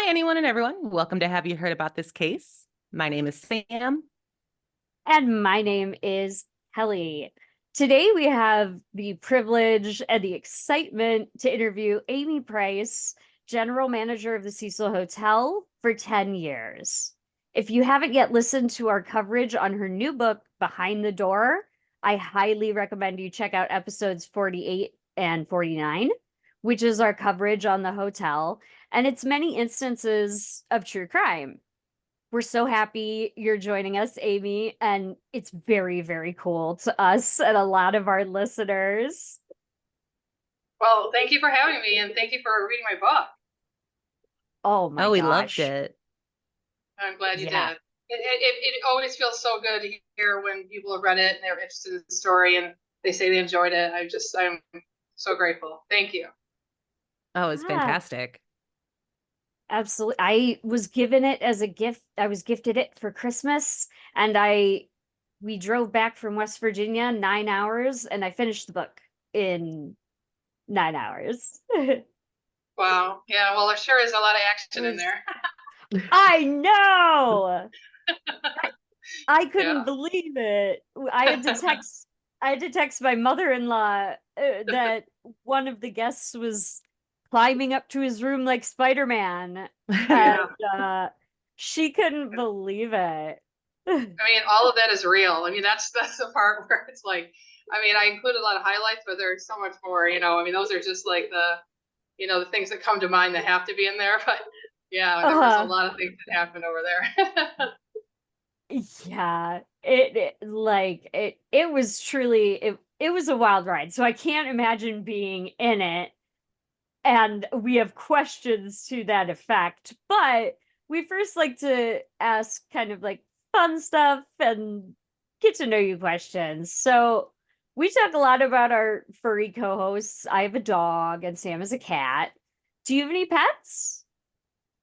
Hi, anyone and everyone. Welcome to Have You Heard About This Case? My name is Sam. And my name is Kelly. Today we have the privilege and the excitement to interview Amy Price, General Manager of the Cecil Hotel for 10 years. If you haven't yet listened to our coverage on her new book, Behind the Door, I highly recommend you check out episodes 48 and 49, which is our coverage on the hotel and its many instances of true crime. We're so happy you're joining us, Amy, and it's very, very cool to us and a lot of our listeners. Well, thank you for having me, and thank you for reading my book. Oh my Oh, we loved gosh. it. I'm glad you Yeah. did. It always feels so good to hear when people have read it and they're interested in the story and they say they enjoyed it. I'm so grateful. Thank you. Oh, it's Yeah, fantastic. absolutely. I was given it as a gift. I was gifted it for Christmas, and we drove back from West Virginia 9 hours, and I finished the book in 9 hours. It Wow. Yeah, well, there sure is a lot of action in was, there. I know. I couldn't Yeah. believe it. I had to text my mother-in-law that one of the guests was climbing up to his room like Spider-Man, and Yeah. she couldn't believe it. I mean, all of that is real. I mean, that's the part where it's like, I mean, I included a lot of highlights, but there's so much more, I mean, those are just like the things that come to mind that have to be in there. But yeah, there was a Uh, lot of things that happened over there. yeah, it was truly it was a wild ride. So I can't imagine being in it, and we have questions to that effect. But we first like to ask kind of like fun stuff and get to know you questions. So we talk a lot about our furry co-hosts. I have a dog and Sam has a cat. Do you have any pets?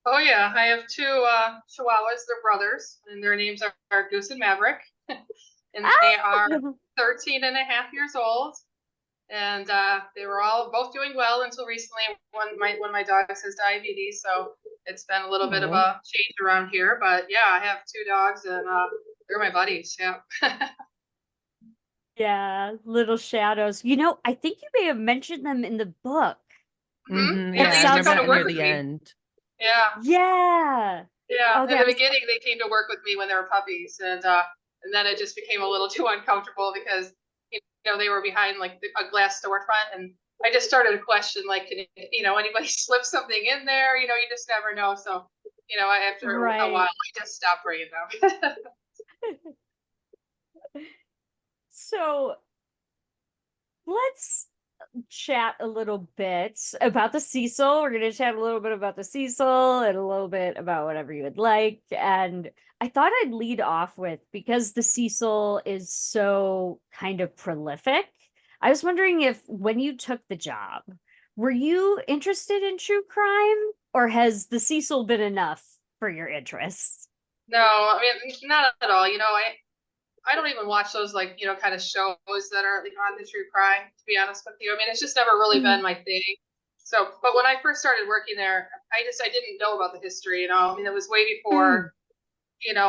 Oh yeah, I have two Chihuahuas. They're brothers, and their names are Goose and Maverick, and they Ah! are 13 and a half years old. And they were all both doing well until recently when my dog has diabetes. So it's been a little bit of Oh, a change around here. But yeah, I have two dogs, and they're my buddies. Yeah. Yeah, little shadows. I think you may have mentioned them in the book. Yeah, It yeah, they used to sounds come near to near work with the me. end. Yeah. Yeah. Yeah, in Okay. the beginning they came to work with me when they were puppies, and then it just became a little too uncomfortable because they were behind like a glass storefront, and I just started to question like, can anybody slip something in there? You just never know. So, after a while, Right. I just stopped bringing them. So let's chat a little bit about the Cecil. We're going to chat a little bit about the Cecil and a little bit about whatever you would like. And I thought I'd lead off with, because the Cecil is so kind of prolific, I was wondering if when you took the job, were you interested in true crime, or has the Cecil been enough for your interests? No, I mean not at all. I don't even watch those like kind of shows that are like on the true crime. To be honest with you, I mean it's just never really been Mhm. my thing. So, but when I first started working there, I didn't know about the history. I mean it was way Mm. before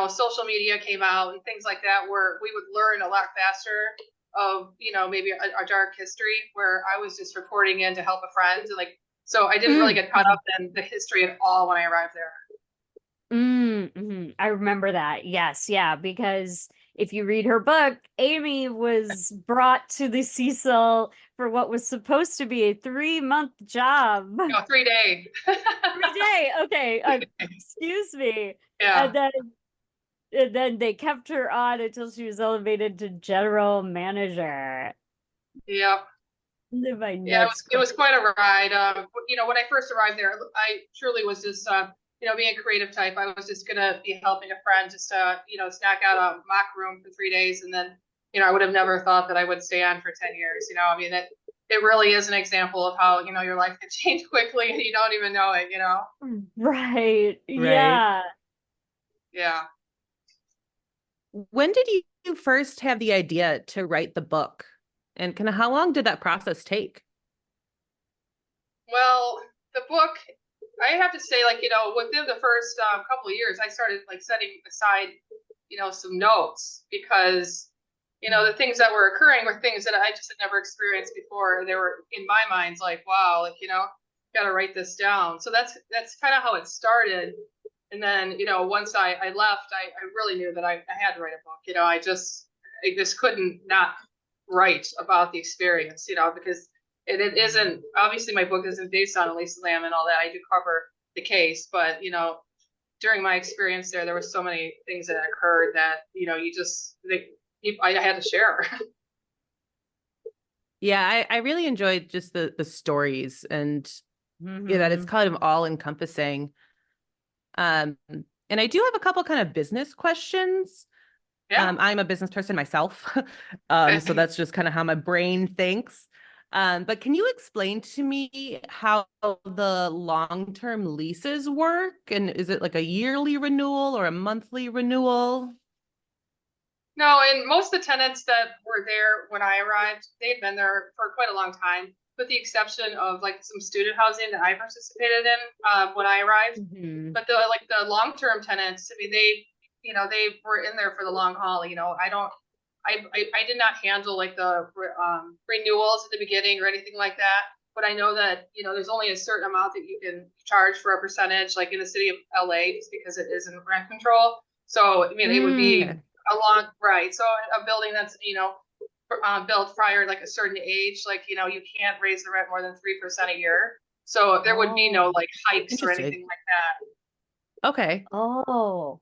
social media came out and things like that, where we would learn a lot faster of maybe a dark history, where I was just reporting in to help a friend, and like so I didn't really Mm. get caught up in the history at all when I arrived there. I remember that. Yes, yeah, because if you read her book, Amy was brought to the Cecil for what was supposed to be a 3-month job. No, 3 day. 3 day. Okay, excuse me. Yeah. And then they kept her on until she was elevated to general manager. Yeah. My Yeah, it nuts. was it was quite a ride. When I first arrived there, I truly was just being a creative type. I was just gonna be helping a friend just snack out a mock room for 3 days, and then I would have never thought that I would stay on for 10 years. I mean it really is an example of how your life can change quickly and you don't even know it. Right. Right. Yeah. Yeah. When did you first have the idea to write the book? And how long did that process take? Well, the book I have to say, like, within the first couple of years, I started like setting aside, some notes because, the things that were occurring were things that I just had never experienced before. They were in my mind's like, wow, like, got to write this down. So that's kind of how it started. And then, once I left, I really knew that I had to write a book. I just couldn't not write about the experience, because it isn't, obviously my book isn't based on Elisa Lam and all that. I do cover the case, but during my experience there were so many things that occurred that, I had to share. Yeah, I really enjoyed just the stories and that it's Mhm. kind of all encompassing. And I do have a couple kind of business questions. Yeah. I'm a business person myself. So that's just kind of how my brain thinks. But can you explain to me how the long-term leases work? And is it like a yearly renewal or a monthly renewal? No, and most of the tenants that were there when I arrived, they had been there for quite a long time, with the exception of like some student housing that I participated in when I arrived. Mhm. But the long-term tenants, I mean, they were in there for the long haul. I did not handle like the renewals at the beginning or anything like that. But I know that there's only a certain amount that you can charge for a percentage, like in the city of LA, just because it is in rent control. So I mean, it would be Okay. along right. So a building that's built prior like a certain age, like you can't raise the rent more than 3% a year. So there would be no Oh, like hikes or Interesting. anything like that. Okay. oh,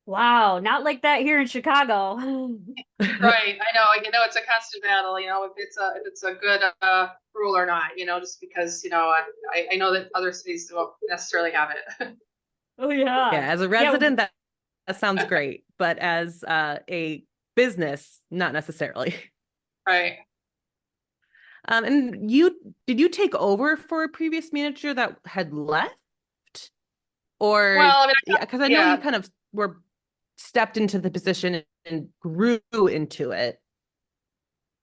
wow. Not like that here in Chicago. Right. I know. It's a constant battle, if it's a good rule or not, just because, I know that other cities don't necessarily have it. Oh Yeah, yeah. as a Yeah. resident, that sounds great, but as a business, not necessarily. Right. And did you take over for a previous manager that had left? Or Well, I mean, yeah, because I know you yeah. kind of were stepped into the position and grew into it.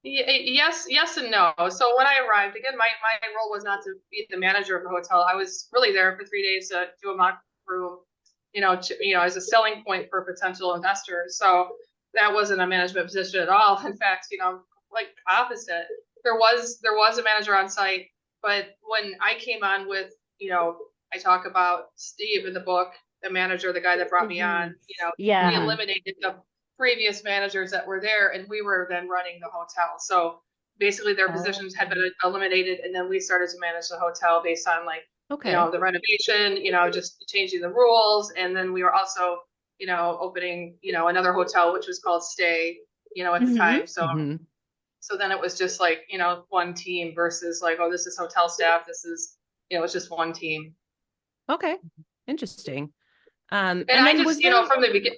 Yes and no. So when I arrived, again, my role was not to be the manager of the hotel. I was really there for 3 days to do a mock room, as a selling point for potential investors. So that wasn't a management position at all. In fact, like opposite. There was a manager on site, but when I came on with, I talk about Steve in the book, the manager, the guy that brought me on, Mhm. we Yeah. eliminated the previous managers that were there, and we were then running the hotel. So basically, their Oh. positions had been eliminated, and then we started to manage the hotel based on like, Okay. the renovation, just changing the rules, and then we were also, opening, another hotel which was called Stay, at the Hmm. time. So Hmm. so then it was just like, one team versus like, oh, this is hotel staff. This is, it's just one team. Okay. Interesting. And And I then just, was there from the beginning,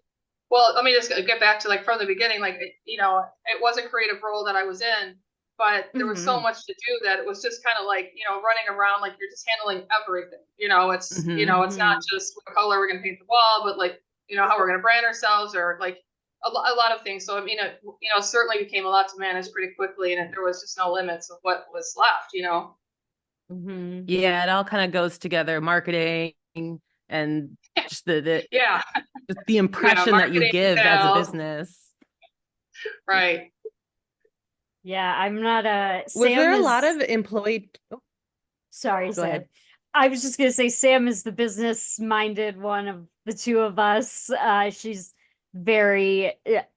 well, let me just get back to like from the beginning, like, it was a creative role that I was in, but there was so Hmm. much to do that it was just kind of like, running around, like you're just handling everything. It's not Hmm. just what color we're going to paint the wall, but like, how we're going to brand ourselves or like a lot of things. So, I mean, certainly became a lot to manage pretty quickly, and there was just no limits of what was left. Hmm. yeah, it all kind of goes together, marketing and just the Yeah. just the Yeah. impression that you Marketing, give as a sales. business. Right. Yeah, I'm not a Was there Sam a lot is of employee? Oh, sorry, go Sam. ahead. I was just gonna say Sam is the business minded one of the two of us. She's very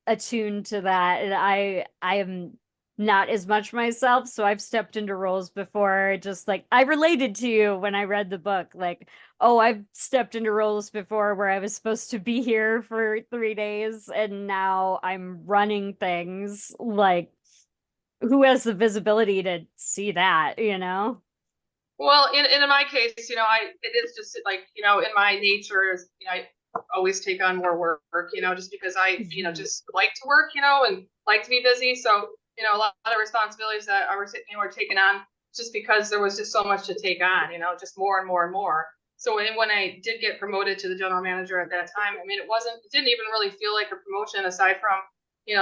attuned to that, and I am not as much myself. So I've stepped into roles before. Just like I related to you when I read the book, like, oh, I've stepped into roles before where I was supposed to be here for 3 days, and now I'm running things. Like, who has the visibility to see that? You know? Well, in my case, it is just like, in my nature is, I always take on more work, just because I, Mhm. just like to work, and like to be busy. So, a lot of responsibilities that I was, were taken on just because there was just so much to take on, just more and more and more. So when I did get promoted to the general manager at that time, I mean, it didn't even really feel like a promotion aside from,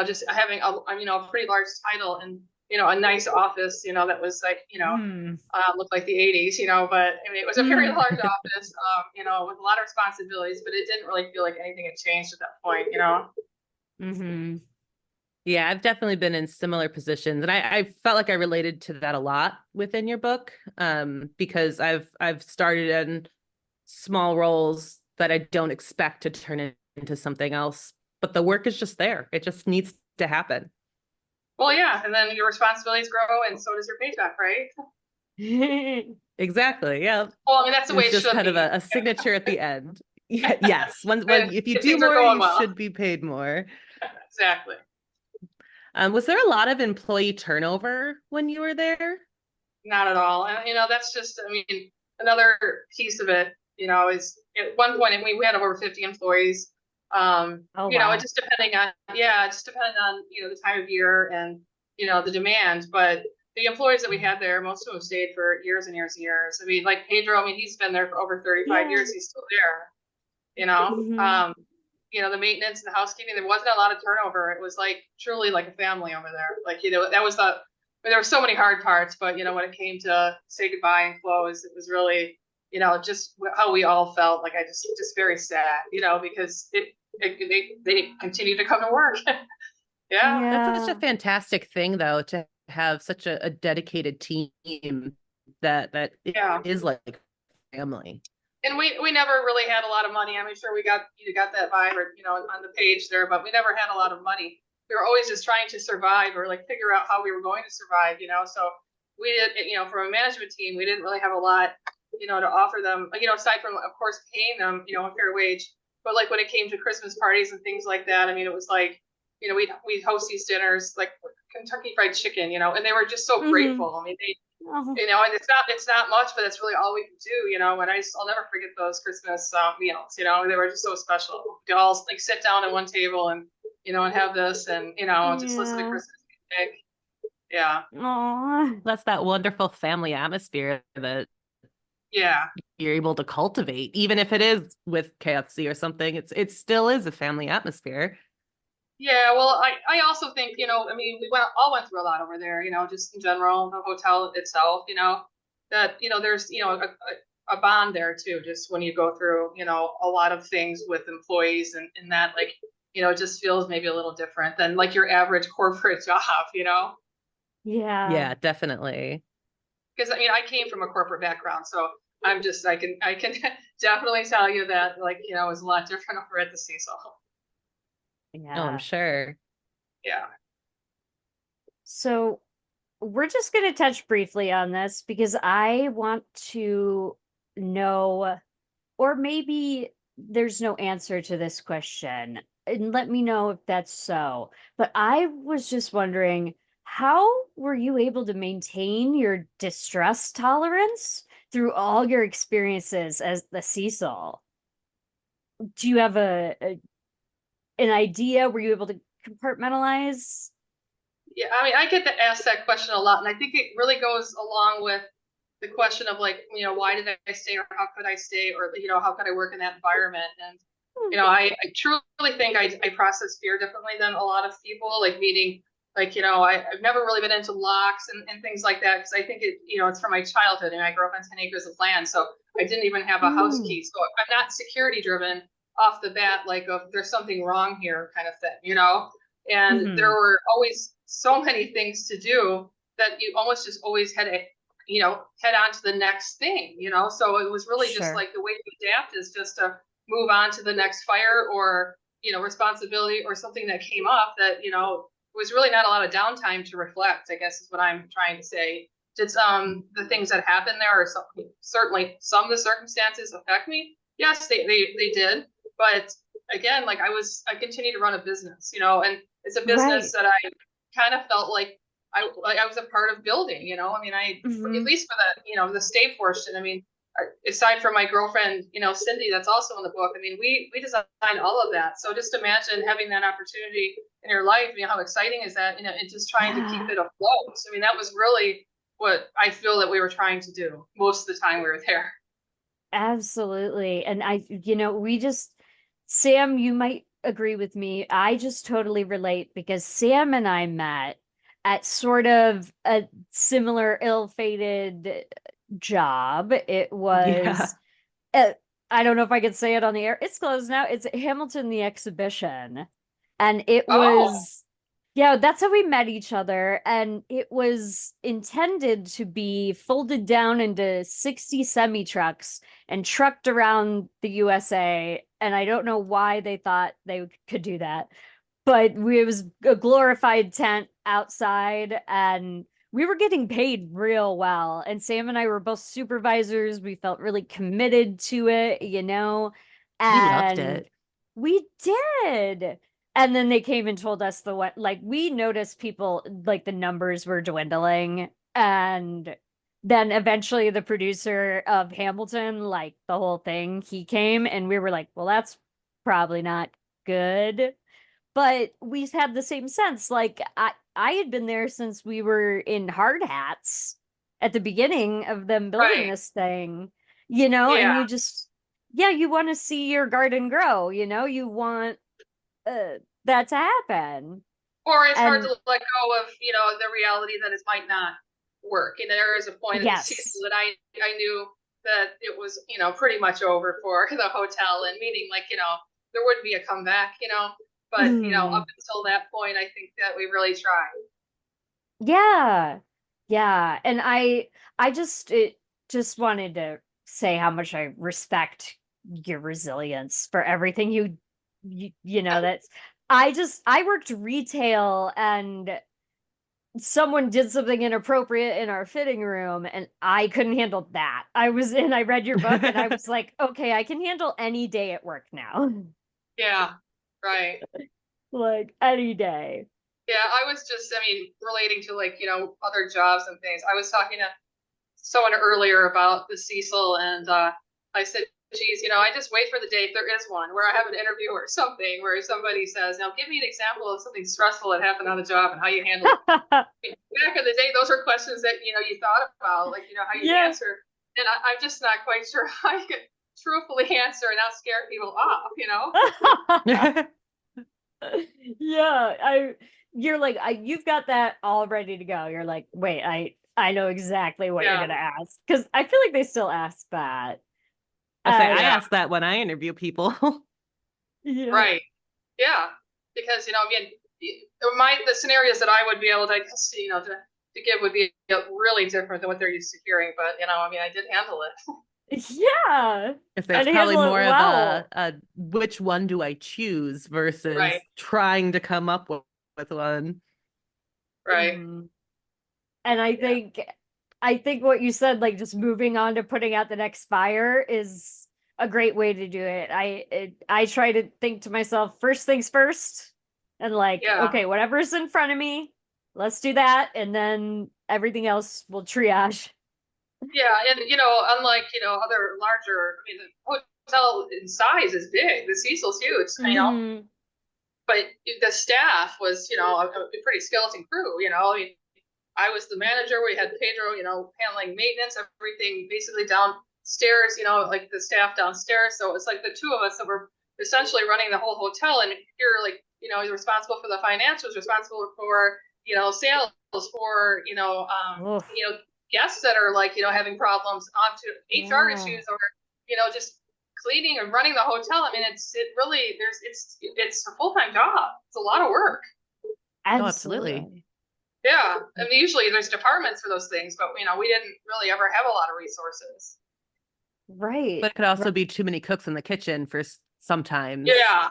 just having a pretty large title. And a nice office, that was like, Hmm. looked like the 80s, but I mean, it was a very Hmm. large office, with a lot of responsibilities, but it didn't really feel like anything had changed at that point. Hmm. Yeah, I've definitely been in similar positions, and I felt like I related to that a lot within your book, because I've started in small roles that I don't expect to turn into something else, but the work is just there. It just needs to happen. Well, yeah, and then your responsibilities grow, and so does your paycheck, right? Exactly. Yeah. Well, I mean, that's the way It's it just should kind of be. a signature at the end. Yeah, yes. And If you if do things are more, going you well. should be paid more. Exactly. Was there a lot of employee turnover when you were there? Not at all. And, that's just, I mean, another piece of it, is at one point, and we had over 50 employees. Oh, It wow. just depending on, yeah, just depending on, the time of year and, the demand. But the employees that we had there, most of them stayed for years and years and years. I mean, like Pedro, I mean, he's been there for over 35 Yeah. years. He's still there, you know? Hmm. Um, the maintenance and the housekeeping, there wasn't a lot of turnover. It was like truly like a family over there. Like, that was there were so many hard parts, but when it came to say goodbye and close, it was really, just how we all felt. Like I just very sad, because they continue to come to work. Yeah. That's such a Yeah. fantastic thing, though, to have such a dedicated team that it Yeah. is like family. And we never really had a lot of money. I'm sure you got that vibe, or on the page there, but we never had a lot of money. We were always just trying to survive, or like figure out how we were going to survive. So we did, from a management team, we didn't really have a lot, to offer them, aside from of course paying them, a fair wage. But like when it came to Christmas parties and things like that, I mean, it was like, we'd host these dinners like Kentucky Fried Chicken, and they were just so Hmm. grateful. I mean, Oh, and it's not much, but it's really all we could do. And I'll never forget those Christmas meals. They were just so special. We all like sit down at one table and and have this, and just listen to yeah. Christmas music. Yeah, Oh, That's that wonderful family atmosphere that yeah, you're able to cultivate, even if it is with KFC or something. It still is a family atmosphere. yeah. Well, I also think I mean all went through a lot over there. Just in general, the hotel itself. That there's a bond there too. Just when you go through a lot of things with employees, and that like it just feels maybe a little different than like your average corporate job. yeah. Yeah, definitely. Because I came from a corporate background, so I can definitely tell you that like it was a lot different over at the Cecil. Oh, I'm Yeah. sure. Yeah. So we're just going to touch briefly on this because I want to know, or maybe there's no answer to this question. And let me know if that's so. But I was just wondering, how were you able to maintain your distress tolerance through all your experiences as the Cecil? Do you have an idea? Were you able to compartmentalize? Yeah, I mean, I get to ask that question a lot, and I think it really goes along with the question of like, why did I stay, or how could I stay, or how could I work in that environment? And I truly think I process fear differently than a lot of people. Like meaning, like I've never really been into locks and things like that, because I think it's from my childhood, and I grew up on 10 acres of land, so I didn't even have a house Mm, key. So I'm not security driven off the bat, like of there's something wrong here kind of thing. And there mhm. were always so many things to do that you almost just always had to, head on to the next thing. So it was really just Sure. like the way to adapt is just to move on to the next fire, or, responsibility, or something that came up that, was really not a lot of downtime to reflect, I guess is what I'm trying to say. Did the things that happened there, or certainly some of the circumstances affect me? Yes, they did. But again, like I continue to run a business, and it's a business Right. that I kind of felt like I was a part of building. I mean, at Mhm. least for the stay portion. I mean, aside from my girlfriend, Cindy, that's also in the book. I mean, we designed all of that. So just imagine having that opportunity in your life. How exciting is that? And just trying to keep Yeah, it afloat. So, I mean, that was really what I feel that we were trying to do most of the time we were there. absolutely. And we just, Sam, you might agree with me. I just totally relate because Sam and I met at sort of a similar ill-fated job. It Yeah. was, I don't know if I could say it on the air. It's closed now. It's Hamilton the Exhibition. And it Oh, was, yeah, that's how we met each other. And it was intended to be folded down into 60 semi trucks and trucked around the USA. And I don't know why they thought they could do that, but it was a glorified tent outside, and we were getting paid real well. And Sam and I were both supervisors. We felt really committed to it, We loved and it. we did. And then they came and told us the what, like, we noticed people, like, the numbers were dwindling. And then eventually the producer of Hamilton, like the whole thing, he came and we were like, well, that's probably not good. But we had the same sense. Like, I had been there since we were in hard hats at the beginning of them building right. this thing, and Yeah. you just, yeah, you want to see your garden grow, you want that to happen. Or it's hard And to let go of, the reality that it might not work. And there is a point in the season yes. that I knew that it was, pretty much over for the hotel, and meaning like, there wouldn't be a comeback, but, up Mm, until that point, I think that we really tried. yeah. Yeah. And I just wanted to say how much I respect your resilience for everything that's, I worked retail, and someone did something inappropriate in our fitting room and I couldn't handle that. I read your book and I was like, okay, I can handle any day at work now. Yeah, right. Like any day. Yeah, I was just, relating to like, other jobs and things. I was talking to someone earlier about the Cecil, and I said, geez, I just wait for the day, if there is one, where I have an interview or something where somebody says, now give me an example of something stressful that happened on the job and how you handled it. Back in the day, those are questions that, you thought about, like, how you'd Yeah. answer. And I'm just not quite sure how you could truthfully answer and not scare people off. Yeah, you're like, you've got that all ready to go. You're like, wait, I know exactly what you're Yeah, gonna ask, because I feel like they still ask that. I say I And yeah, ask that when I interview people. yeah. right. Yeah, because, the scenarios that I would be able to, I guess, to give would be really different than what they're used to hearing. But, I did handle it. Yeah. I say it's And probably handle it more of well. a which one do I choose Right, versus trying to come up with one. right. Mhm. And Yeah, I think what you said, like just moving on to putting out the next fire, is a great way to do it. I try to think to myself, first things first, and like, yeah. okay, whatever's in front of me, let's do that, and then everything else will triage. Yeah, and unlike other larger, the hotel in size is big. The Cecil's huge, Hmm. but the staff was a pretty skeleton crew. I was the manager. We had Pedro, handling maintenance, everything basically downstairs. Like the staff downstairs. So it's like the two of us that were essentially running the whole hotel, and you're like you're responsible for the financials, responsible for sales, for Oof. guests that are like having problems, onto HR Yeah. issues, or just cleaning and running the hotel. It really it's a full-time job. It's a lot of work. Oh, absolutely. Absolutely. Yeah, usually there's departments for those things, but we didn't really ever have a lot of resources. But Right. it could also be too many cooks in the kitchen for sometimes. Yeah,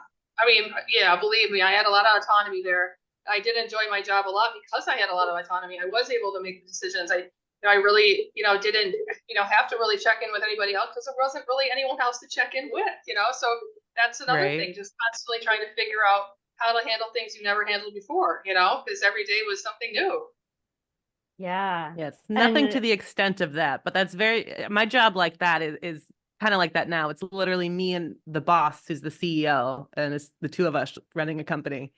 yeah, believe me, I had a lot of autonomy there. I did enjoy my job a lot because I had a lot of autonomy. I was able to make the decisions. I really, didn't, have to really check in with anybody else because there wasn't really anyone else to check in with. So that's another Right? thing, just constantly trying to figure out how to handle things you never handled before, because every day was something new. Yeah. Yes, nothing to And the extent of that, but that's my job like that is kind of like that now. It's literally me and the boss who's the CEO, and it's the two of us running a company.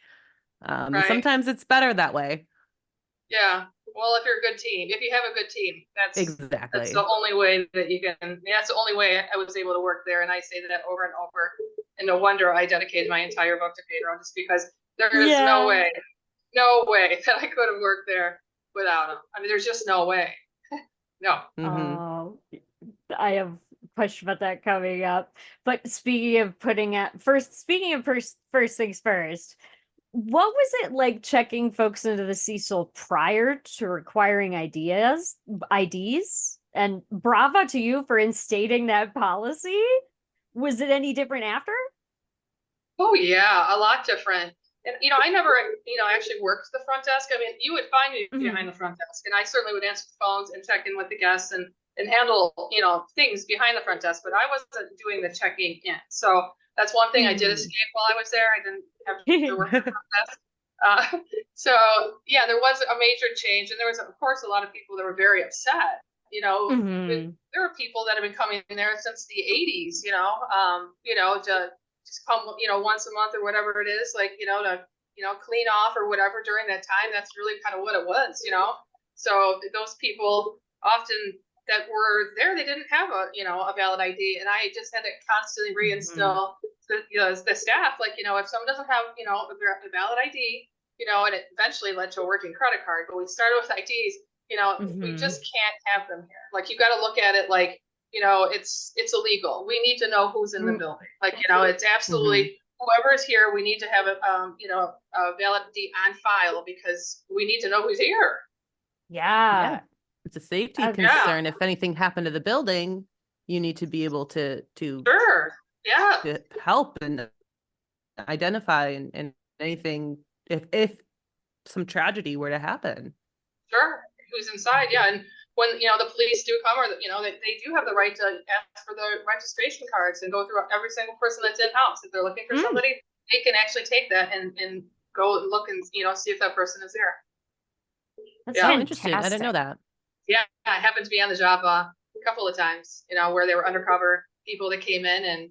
And Right. sometimes it's better that way. Yeah. Well, if you're a good team, if you have a good team, that's the Exactly. only way that you can. That's the only way I was able to work there, and I say that over and over. And no wonder I dedicated my entire book to Pedro, just because there is no yeah. way, no way that I could have worked there without them. I mean, there's just no way. No. Mm-hmm. Oh, I have question about that coming up. But speaking of putting at first, speaking of first things first, what was it like checking folks into the Cecil prior to requiring IDs? And bravo to you for instating that policy. Was it any different after? Oh yeah, a lot different. And I never, actually worked the front desk. I mean, you would find me behind Mhm. the front desk, and I certainly would answer the phones and check in with the guests and handle, things behind the front desk, but I wasn't doing the checking in. So that's one thing I did Mhm. escape while I was there. I didn't have to work the front desk. So yeah, there was a major change, and there was, of course, a lot of people that were very upset. Mhm. There were people that have been coming there since the 80s. To just come, once a month or whatever it is, like, to, clean off or whatever during that time. That's really kind of what it was. So those people often that were there, they didn't have a valid ID. And I just had to constantly Mhm. reinstill the staff, like, if someone doesn't have, a valid ID, and it eventually led to a working credit card, but we started with IDs, we Mhm. just can't have them here. Like, you got to look at it like, it's illegal. We need to know who's in the Mm. building. Like, it's Mm-hmm. absolutely whoever is here. We need to have a valid ID on file because we need to know who's here. Yeah. Yeah. It's a safety Uh, Yeah, concern. If anything happened to the building, you need to be able sure. Yeah, to help and identify and anything if some tragedy were to happen. sure. Who's inside? Yeah, and when the police do come, or they do have the right to ask for the registration cards and go through every single person that's in house. If they're looking for mm, somebody, they can actually take that and go and look and see if that person is there. that's Yeah. Oh, interesting. I didn't know fantastic. that. Yeah, I happened to be on the job a couple of times, where they were undercover people that came in, and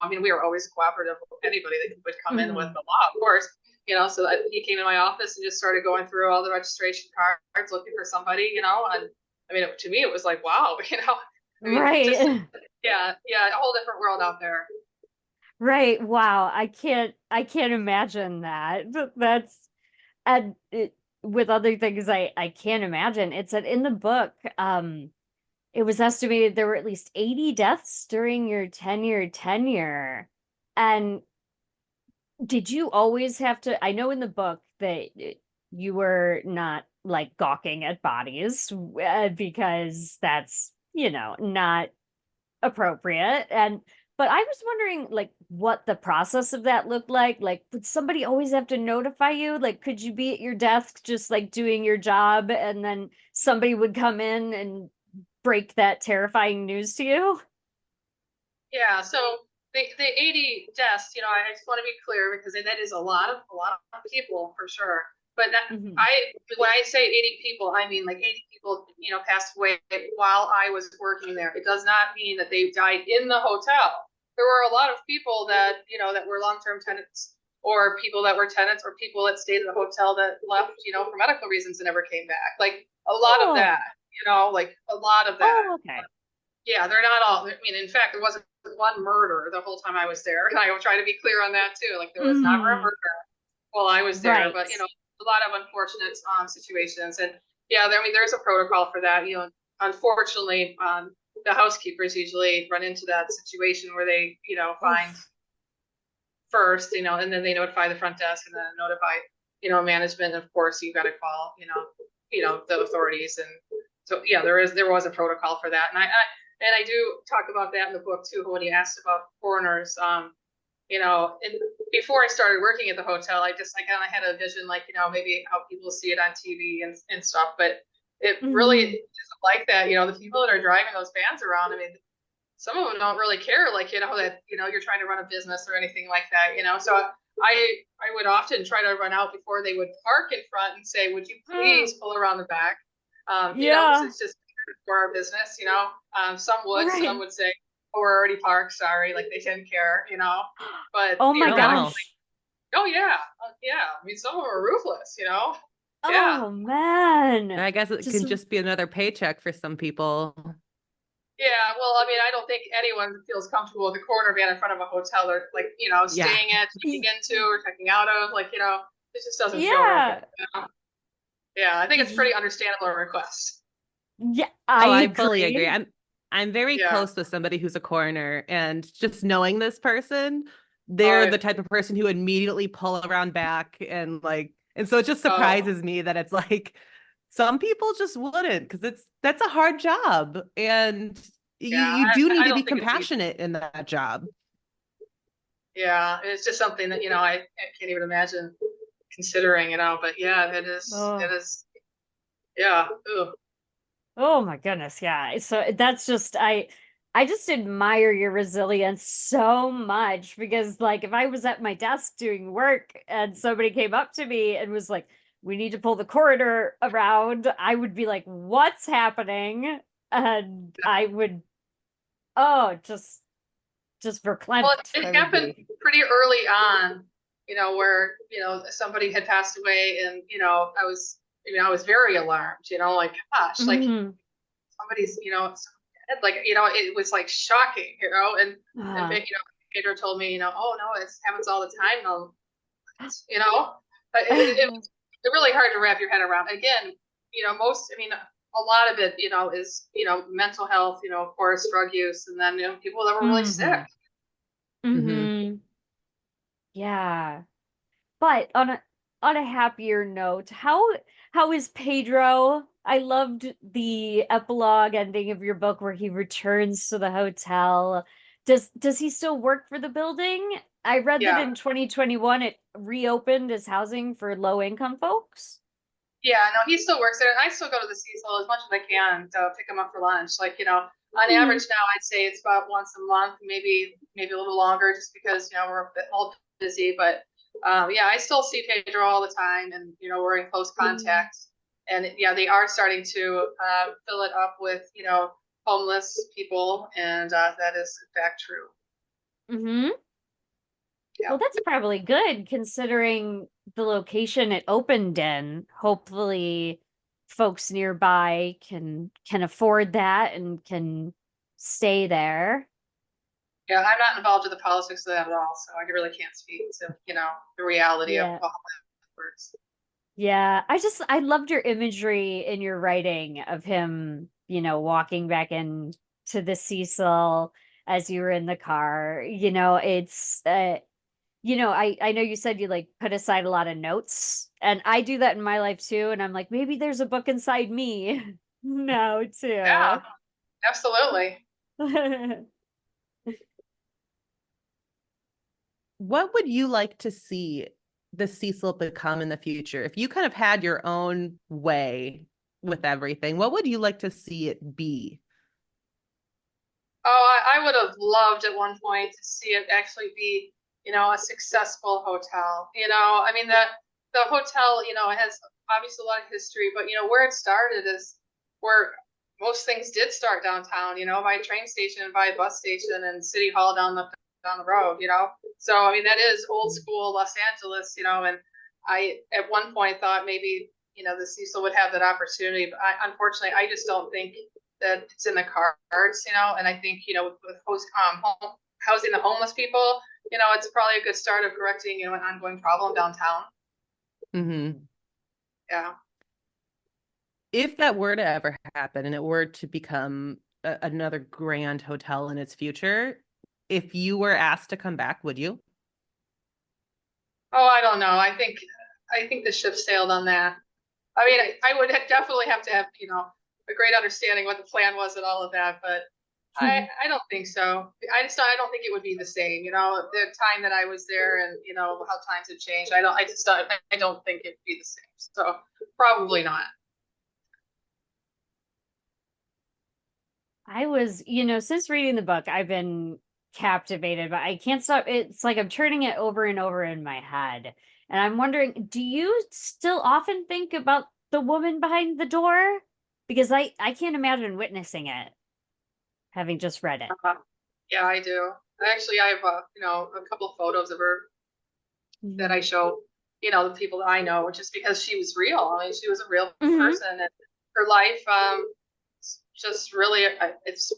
I mean, we were always cooperative with anybody that would come in with Mhm. the law, of course. So he came in my office and just started going through all the registration cards, looking for somebody, and I mean, to me, it was like, wow, I mean, just Right. yeah, a whole different world out there. Right. Wow. I can't imagine that. That's and with other things I can't imagine. It's that in the book, it was estimated there were at least 80 deaths during your 10-year tenure. And did you always have to? I know in the book that you were not like gawking at bodies because that's, not appropriate. And but I was wondering like what the process of that looked like. Like, would somebody always have to notify you? Like, could you be at your desk just like doing your job and then somebody would come in and break that terrifying news to you? Yeah, so the 80 deaths, I just want to be clear because that is a lot of people for sure. But Hmm. I when I say 80 people, I mean like 80 people, passed away while I was working there. It does not mean that they died in the hotel. There were a lot of people that, that were long-term tenants, or people that were tenants, or people that stayed in the hotel that left, for medical reasons and never came back. Like a lot of Oh, that, like a lot of that. oh, okay. Yeah, they're not all. I mean, in fact, there wasn't one murder the whole time I was there, and I will try to be clear on that too. Like, there was never a Hmm. murder while I was there, Right. but a lot of unfortunate situations, and yeah, I mean, there's a protocol for that. Unfortunately, the housekeepers usually run into that situation where they, find Oof. first, and then they notify the front desk, and then notify, management. And of course, you got to call, the authorities, and so yeah, there was a protocol for that, and I do talk about that in the book too. When you asked about foreigners, and before I started working at the hotel, I kind of had a vision, like, maybe how people see it on TV and stuff, but it really Hmm. isn't like that. The people that are driving those vans around, I mean, some of them don't really care, like, that, you're trying to run a business or anything like that. So I would often try to run out before they would park in front and say, would you please pull around the back? Because Yeah. it's just for our business. Some Right. would say, oh, we're already parked, sorry, like they didn't care. But Oh my Oh wow. gosh. oh yeah, yeah, I mean, some of them are ruthless. Yeah. Oh man. I guess it Just can just be another paycheck for some people. Yeah, well, I mean, I don't think anyone feels comfortable with a corner van in front of a hotel they're, like, Yeah. staying at, checking into, or checking out of, like, It just doesn't feel real good. Yeah. You know? Yeah, I think it's Y- pretty understandable request. Yeah, I Oh, I fully agree. agree. I'm very Yeah. close with somebody who's a coroner, and just knowing this person, they're Oh, the type of person who would immediately pull around back and like, and so it just oh, surprises me that it's like some people just wouldn't, because that's a hard job, and yeah. you do need I to be don't think it's easy. compassionate in that job. Yeah, it's just something that, I can't even imagine considering, but yeah, it is, it Oh. is, yeah. Ooh. Oh my goodness, yeah. So that's just I just admire your resilience so much because like if I was at my desk doing work and somebody came up to me and was like, "We need to pull the corridor around," I would be like, "What's happening?" And I would oh, just Well, verklempt I it would happened be. pretty early on, where, somebody had passed away and, I was very alarmed, like, gosh, like Mhm. somebody's, dead. Like, it was like shocking, and Uh, Pedro told me, oh no, it happens all the time. No, you know, but it's really hard to wrap your head around. Again, a lot of it, is, mental health, of course, drug use, and then, people that were really sick. mhm. Hmm. Mhm. Yeah. But on a happier note, how is Pedro? I loved the epilogue ending of your book where he returns to the hotel. Does he still work for the building? I read that Yeah. in 2021 it reopened as housing for low income folks. Yeah, no, he still works there. And I still go to the Cecil as much as I can to pick him up for lunch. Like, on Mhm. average now, I'd say it's about once a month, maybe a little longer, just because we're a bit all busy. But yeah, I still see Pedro all the time, and we're in close Mhm. contact. And yeah, they are starting to fill it up with homeless people, and that is in fact true. Mhm. Yeah. Well, that's probably good considering the location it opened in. Hopefully, folks nearby can afford that and can stay there. Yeah, I'm not involved in the politics of that at all, so I really can't speak to, the reality of Yeah. how that works. Yeah. I loved your imagery in your writing of him, walking back in to the Cecil as you were in the car. I know you said you like put aside a lot of notes, and I do that in my life too. And I'm like, maybe there's a book inside me now too. Yeah, absolutely. What would you like to see the Cecil become in the future? If you kind of had your own way with everything, what would you like to see it be? Oh, I would have loved at one point to see it actually be, a successful hotel. I mean the hotel, it has obviously a lot of history, but where it started is where most things did start downtown. By train station, by bus station, and city hall down the road. So I mean that is old school Los Angeles. And I at one point thought maybe the Cecil would have that opportunity, but unfortunately I just don't think that it's in the cards, and I think, with housing the homeless people, it's probably a good start of correcting, an ongoing problem downtown. Hmm. Yeah. If that were to ever happen and it were to become another grand hotel in its future, if you were asked to come back, would you? Oh, I don't know. I think the ship sailed on that. I mean, I would definitely have to have, a great understanding what the plan was and all of that, but I don't think so. I don't think it would be the same. The time that I was there and how times have changed. I don't think it'd be the same. So probably not. I was, since reading the book, I've been captivated, but I can't stop. It's like I'm turning it over and over in my head. And I'm wondering, do you still often think about the woman behind the door? Because I can't imagine witnessing it, having just read it. Yeah, I do. Actually, I have a couple of photos of her that I Mhm. show, the people that I know, just because she was real. I mean, she was a real Mhm. person, and her life, just really, it's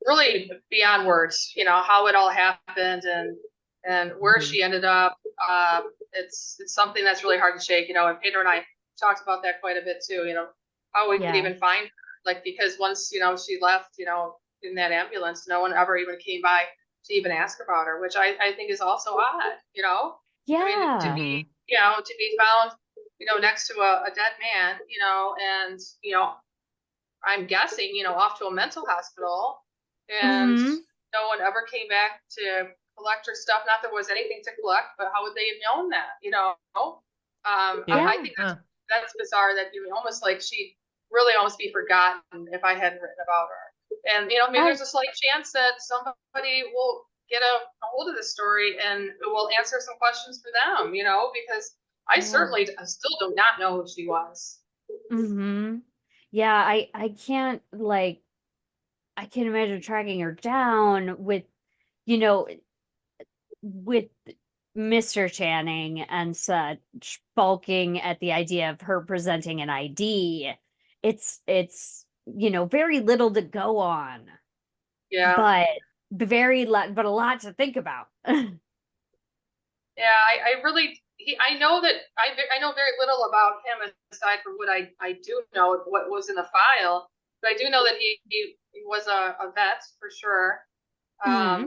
really beyond words. How it all happened, and And where Mhm. she ended up, it's something that's really hard to shake, and Pedro and I talked about that quite a bit too, how we could Yeah. even find her. Like, because once, she left, in that ambulance, no one ever even came by to even ask about her, which I think is also odd, I mean, to Yeah. be, Mhm. to be found, next to a dead man, and, I'm guessing, off to a mental hospital, and Hmm. no one ever came back to collect her stuff. Not that there was anything to collect, but how would they have known that? Yeah. I think that's bizarre that you almost like she'd really almost be forgotten if I hadn't written about her. And maybe I there's a slight chance that somebody will get a hold of this story and it will answer some questions for them. Because I yeah. certainly still do not know who she was. Hmm. Yeah, I can't like I can imagine tracking her down you know, with Mr. Channing and such balking at the idea of her presenting an ID. It's very little to go on, Yeah. but but a lot to think about. Yeah, I really I know that I know very little about him aside from what I do know what was in the file, but I do know that he was a vet for sure. Hmm.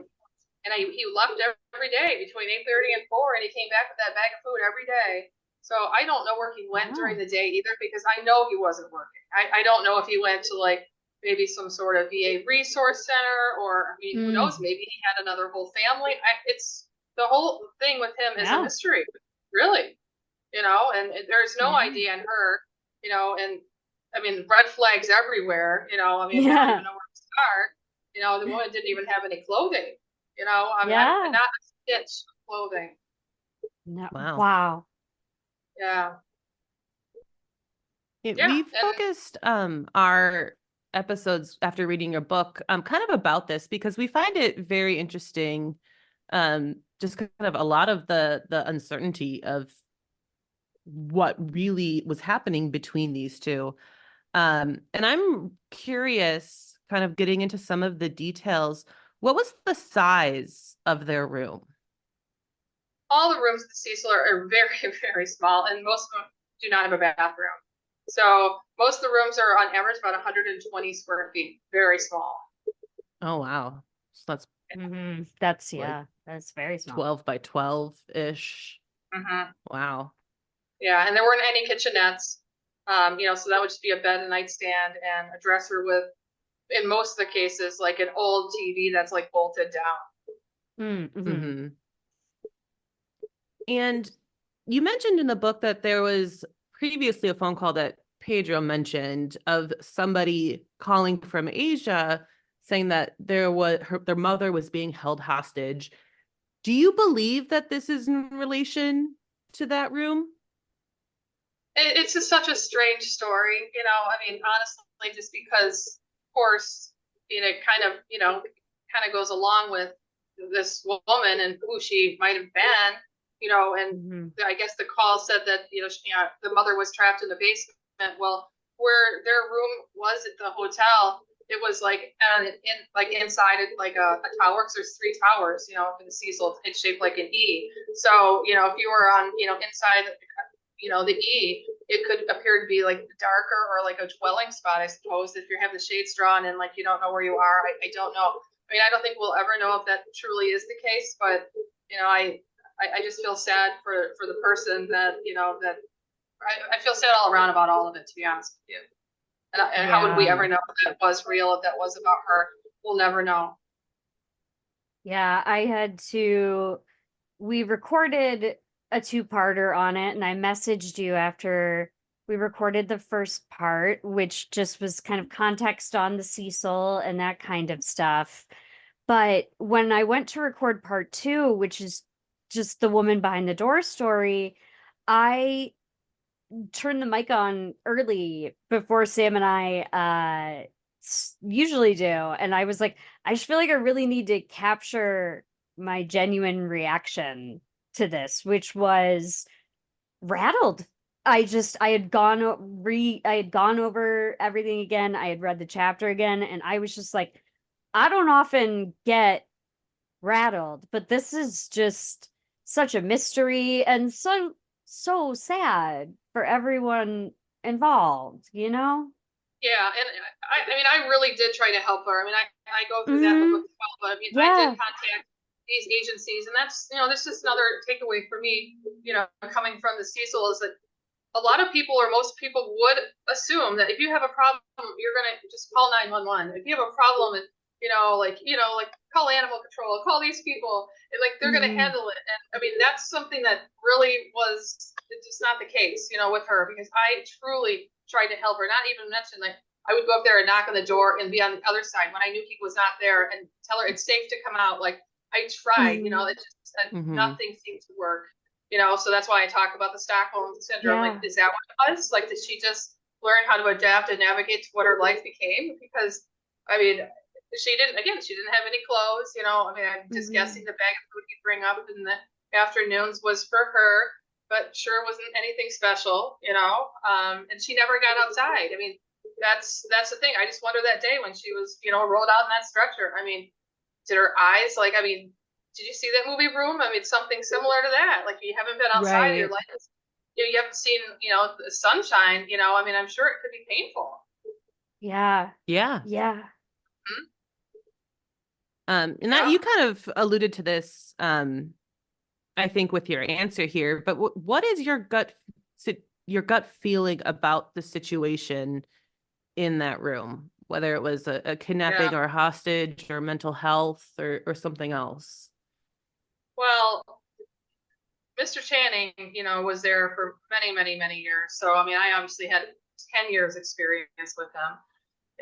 And he left every day between 8:30 and 4, and he came back with that bag of food every day. So I don't know where he went during Wow. the day either because I know he wasn't working. I don't know if he went to like maybe some sort of VA resource center, or I mean, who knows? Mm. Maybe he had another whole family. It's the whole thing with him is a Yeah. mystery, really. And there's no Yeah. ID on her, and I mean, red flags everywhere. I mean, I don't even Yeah. know where to start. The woman didn't even have any clothing. I mean, Yeah. not a stitch of clothing. No. Wow. Wow. Yeah, yeah, We and focused our episodes after reading your book kind of about this because we find it very interesting, just kind of a lot of the uncertainty of what really was happening between these two. And I'm curious, kind of getting into some of the details. What was the size of their room? all the rooms at the Cecil are very, very small, and most of them do not have a bathroom. So most of the rooms are on average about 120 square feet, very small. Oh, wow. So that's Hmm. like That's very small. 12 by 12-ish. Mm-hmm. Wow. Yeah, and there weren't any kitchenettes. So that would just be a bed, a nightstand, and a dresser with, in most of the cases, like an old TV that's like bolted down. Mm-hmm. Hmm. And you mentioned in the book that there was previously a phone call that Pedro mentioned of somebody calling from Asia saying that their mother was being held hostage. Do you believe that this is in relation to that room? It's just such a strange story. I mean, honestly, just because, of course, it kind of goes along with this woman and who she might have been, and Hmm. I guess the call said that, the mother was trapped in the basement. Well, where their room was at the hotel, it was like inside like a tower, because there's three towers, in the Cecil, it's shaped like an E. So, if you were on, inside the E, it could appear to be like darker or like a dwelling spot, I suppose, if you have the shades drawn and like you don't know where you are. I don't know. I mean, I don't think we'll ever know if that truly is the case, but I just feel sad for the person that that I feel sad all around about all of it, to be honest with you. And how would we Yeah. ever know if that was real, if that was about her? We'll never know. Yeah. We recorded a two-parter on it, and I messaged you after we recorded the first part, which just was kind of context on the Cecil and that kind of stuff. But when I went to record part two, which is just the woman behind the door story, I turned the mic on early before Sam and I usually do. And I was like, I just feel like I really need to capture my genuine reaction to this, which was rattled. I had gone over everything again. I had read the chapter again, and I was just like, I don't often get rattled, but this is just such a mystery and so sad for everyone involved, you know? Yeah, and I mean, I really did try to help her. I mean, I go through that in the Hmm. book as well, but I mean, I did Yeah. contact these agencies, and that's, this is another takeaway for me, coming from the Cecil, is that a lot of people, or most people, would assume that if you have a problem, you're gonna just call 911. If you have a problem, and like call animal control, call these people, and like they're gonna Hmm. handle it. And I mean, that's something that really was just not the case, with her, because I truly tried to help her. Not even mention, like, I would go up there and knock on the door and be on the other side when I knew he was not there, and tell her it's safe to come out. Like, I tried, Hmm. it just Mm-hmm. nothing seemed to work. So that's why I talk about the Stockholm syndrome. Like, Yeah. is that what it was? Like, did she just learn how to adapt and navigate to what her life became? Because, I mean, she didn't have any clothes, I mean, I'm just Hmm. guessing the bag of food he'd bring up in the afternoons was for her, but sure wasn't anything special, and she never got outside. I mean, that's the thing. I just wonder that day when she was, rolled out in that stretcher. I mean, did her eyes, like, I mean, did you see that movie Room? I mean, something similar to that. Like, you haven't been outside of your Right. life. You haven't seen, the sunshine, I mean, I'm sure it could be painful. Yeah. Yeah. Yeah. Hmm. And that Yeah. you kind of alluded to this, I think, with your answer here, but what is your gut feeling about the situation in that room, whether it was a Yeah. kidnapping or a hostage or mental health or something else? Well, Mr. Channing, was there for many, many, many years. So, I mean, I obviously had 10 years experience with him.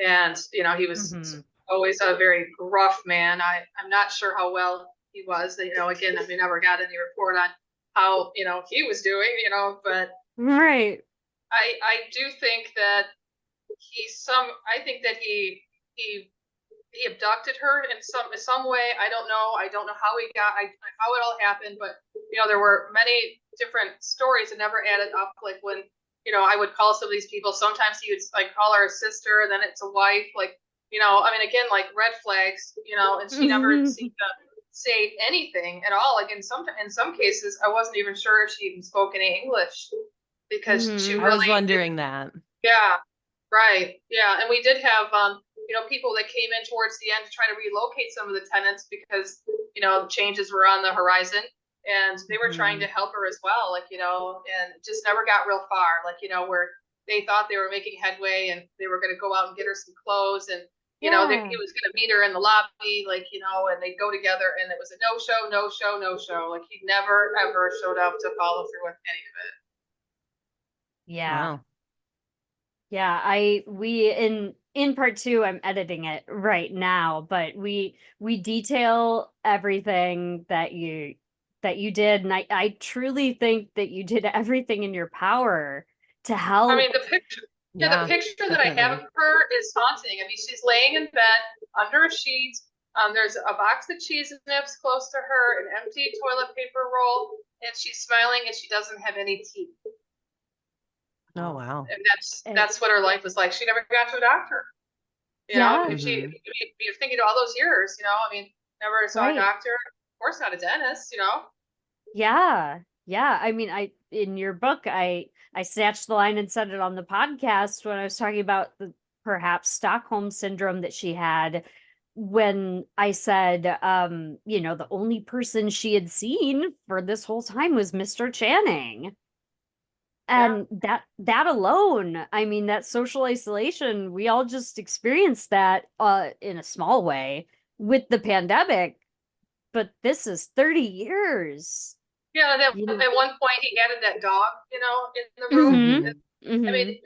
And, he was Hmm. always a very gruff man. I'm not sure how well he was. Again, we never got any report on how, he was doing, but Right. I do think that I think that he abducted her in some way. I don't know. I don't know how how it all happened, but there were many different stories that never added up. Like, when I would call some of these people. Sometimes he would, like, call her a sister, then it's a wife. Like, I mean, again, like, red flags. And she never seemed to say anything at all. Like, in some cases, I wasn't even sure if she even spoke any English, because she Hmm. I was really didn't. wondering that. Yeah, right. Yeah, and we did have people that came in towards the end to try to relocate some of the tenants, because changes were on the horizon, and they were trying to Mhm. help her as well. Like, and it just never got real far. Like, where they thought they were making headway, and they were going to go out and get her some clothes, and he Yeah. was going to meet her in the lobby, like, and they'd go together, and it was a no show, no show, no show. Like, he never ever showed up to follow through with any of it. Yeah. Wow. Yeah, we in part two, I'm editing it right now, but we detail everything that you did, and I truly think that you did everything in your power to I mean, help. the picture, yeah, the Yeah, picture that I have definitely. of her is haunting. I mean, she's laying in bed under a sheet. There's a box of cheese nips close to her, an empty toilet paper roll, and she's smiling, and she doesn't have any teeth. Oh, wow. And that's And that's what her life was like. She never got to a doctor. yeah, Hmm. You're thinking all those years, I mean, never saw a right. doctor. Of course, not a dentist. Yeah. Yeah. I mean, I in your book, I snatched the line and said it on the podcast when I was talking about the perhaps Stockholm syndrome that she had, when I said, the only person she had seen for this whole time was Mr. Channing. Yeah. And that alone, I mean, that social isolation, we all just experienced that in a small way with the pandemic, but this is 30 years. Yeah, and You know. at one point he added that dog, in the room. Mhm. Hmm. I mean,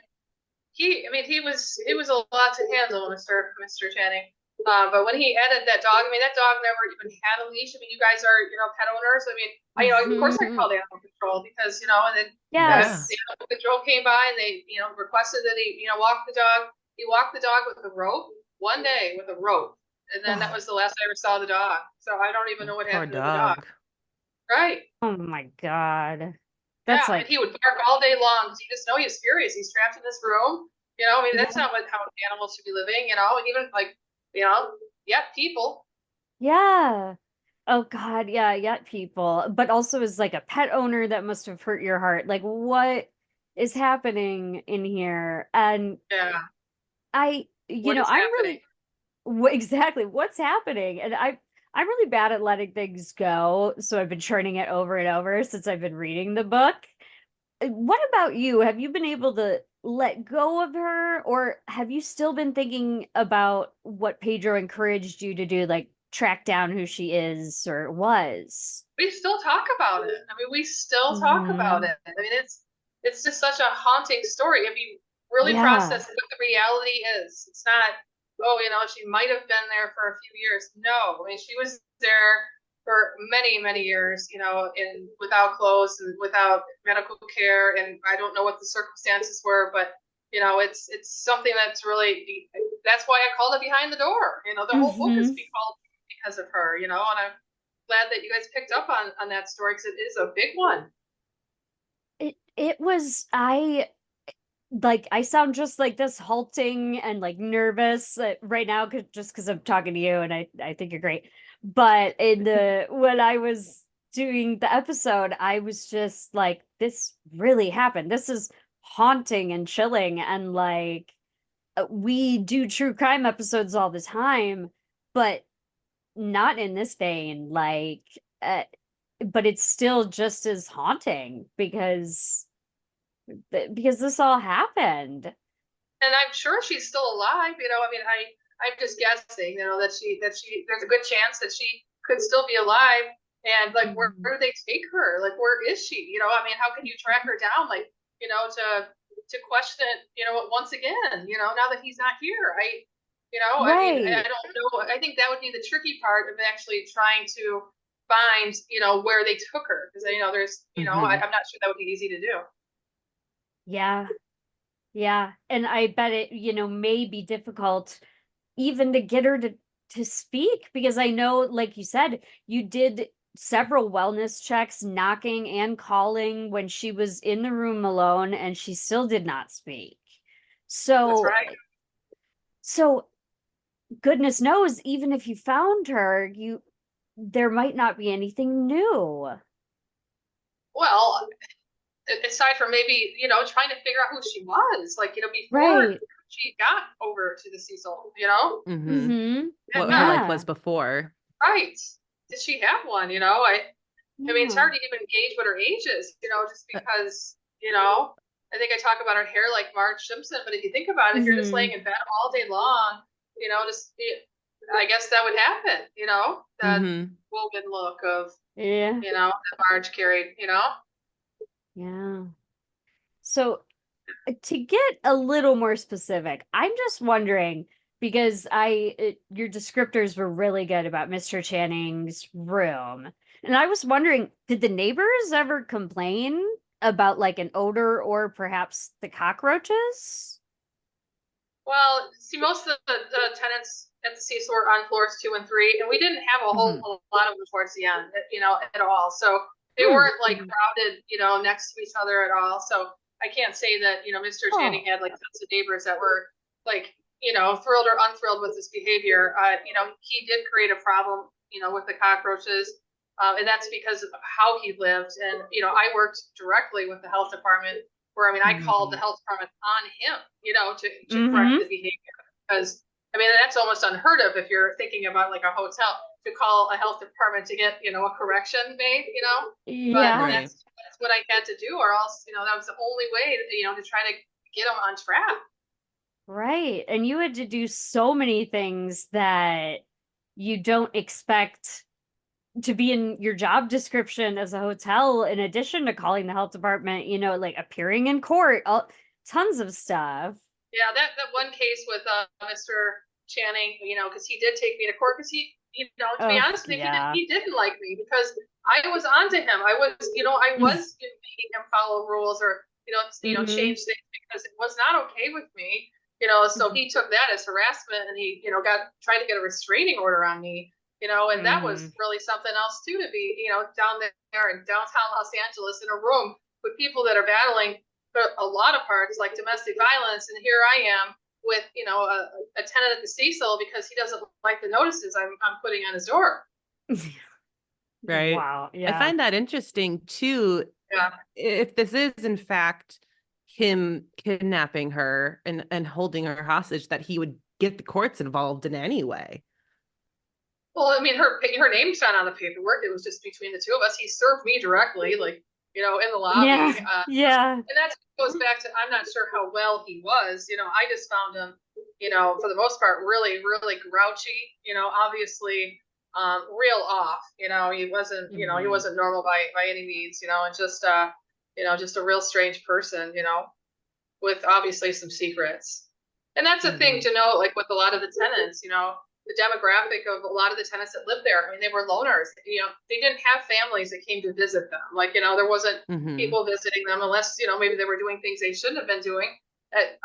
Mhm. he was a lot to handle, Mr. Channing. But when he added that dog, I mean, that dog never even had a leash. I mean, you guys are, pet owners. I mean, of course I Mhm. called animal control, because, and then Yeah. Yes. animal control came by, and they, requested that he, walk the dog. He walked the dog with a rope one day with a rope. And then that Oh, was the last I ever saw the dog. So I don't even know what Poor happened to the dog. dog. Right. oh my God. Yeah, That's and like, he would bark all day long, because you just know he's furious. He's trapped in this room. I mean, that's yeah. not how animals should be living. Even like, yeah, people. Yeah. Oh God, yeah, yacht people. But also as like a pet owner, that must have hurt your heart. Like, what is happening in here? And Yeah. What is I'm happening? really exactly what's happening. And I'm really bad at letting things go, so I've been churning it over and over since I've been reading the book. What about you? Have you been able to let go of her, or have you still been thinking about what Pedro encouraged you to do, like track down who she is or was? We still talk about it. I mean, we still talk about Hmm. it. I mean, it's just such a haunting story. If you really Yeah. process what the reality is, it's not, oh, she might have been there for a few years. No, I mean, she was there for many, many years, in without clothes and without medical care, and I don't know what the circumstances were, but it's something that's really, that's why I called it Behind the Door. The whole book is Hmm. being called because of her, and I'm glad that you guys picked up on that story because it is a big one. It was I like I sound just like this halting and like nervous right now, just because I'm talking to you and I think you're great. But in the when I was doing the episode, I was just like, this really happened. This is haunting and chilling, and like we do true crime episodes all the time, but not in this vein. Uh, but it's still just as haunting because this all happened. And I'm sure she's still alive. I mean, I'm just guessing. That she there's a good chance that she could still be alive. And like, where Mhm. do they take her? Like, where is she? I mean, how can you track her down? Like, to question it. Once again. Now that he's not here, I mean, I Right. don't know. I think that would be the tricky part of actually trying to find, where they took her, because there's, Hmm. I'm not sure that would be easy to do. Yeah. Yeah. And I bet it, may be difficult even to get her to speak, because I know, like you said, you did several wellness checks, knocking and calling when she was in the room alone, and she still did not speak. That's So right. so goodness knows, even if you found her, you there might not be anything new. Well, aside from maybe trying to figure out who she was, like before Right. she got over to the Cecil. Hmm. Mm-hmm. What her Yeah, life was Yeah. before. right. Did she have one? I mean, it's Yeah. hard to even gauge what her age is. Just Uh, because I think I talk about her hair like Marge Simpson, but if you think about it, if you're just Mm-hmm. laying in bed all day long, I guess that would happen. That hmm. woven look of Yeah. that Marge carried. Yeah. So to get a little more specific, I'm just wondering, because your descriptors were really good about Mr. Channing's room. And I was wondering, did the neighbors ever complain about like an odor or perhaps the cockroaches? Well, see, most of the tenants at the Cecil were on floors 2 and 3, and we didn't have Hmm. a lot of them towards the end, at all. So they Hmm. weren't like crowded, next to each other at all. So I can't say that, Mr. Channing Oh. had like tons of neighbors that were like, thrilled or unthrilled with his behavior. He did create a problem, with the cockroaches. And that's because of how he lived. And, I worked directly with the health department where, I mean, I called the Hmm. health department on him, to correct Mm-hmm. the behavior. Because, I mean, that's almost unheard of if you're thinking about like a hotel to call a health department to get, a correction made. But Yeah. Right. that's what I had to do, or else, that was the only way, to try to get them on track. Right. And you had to do so many things that you don't expect to be in your job description as a hotel, in addition to calling the health department, like appearing in court, tons of stuff. Yeah, that one case with Mr. Channing, because he did take me to court because to be Oh, honest with you, yeah. he didn't like me because I was onto him. I was making him follow rules or Hmm. change things because it was not okay with me. So he took that as harassment and he got tried to get a restraining order on me. And that Hmm. was really something else too, to be down there in downtown Los Angeles in a room with people that are battling a lot of parts like domestic violence, and here I am with a tenant at the Cecil because he doesn't like the notices I'm putting on his door. Right. Wow. I Yeah. find that interesting too. Yeah. If this is in fact him kidnapping her and holding her hostage, that he would get the courts involved in any way. Well, I mean, her name's not on the paperwork. It was just between the two of us. He served me directly, like, in the Yeah. lobby. Yeah. And that goes back to, I'm not sure how well he was. I just found him, for the most part, really, really grouchy. Obviously, real off. He wasn't normal by any means. And just a real strange person. With obviously some secrets. And that's a thing to know, like with a lot of the tenants. The demographic of a lot of the tenants that lived there. I mean, they were loners. They didn't have families that came to visit them. Like, there wasn't people visiting them unless, maybe they were doing things they shouldn't have been doing.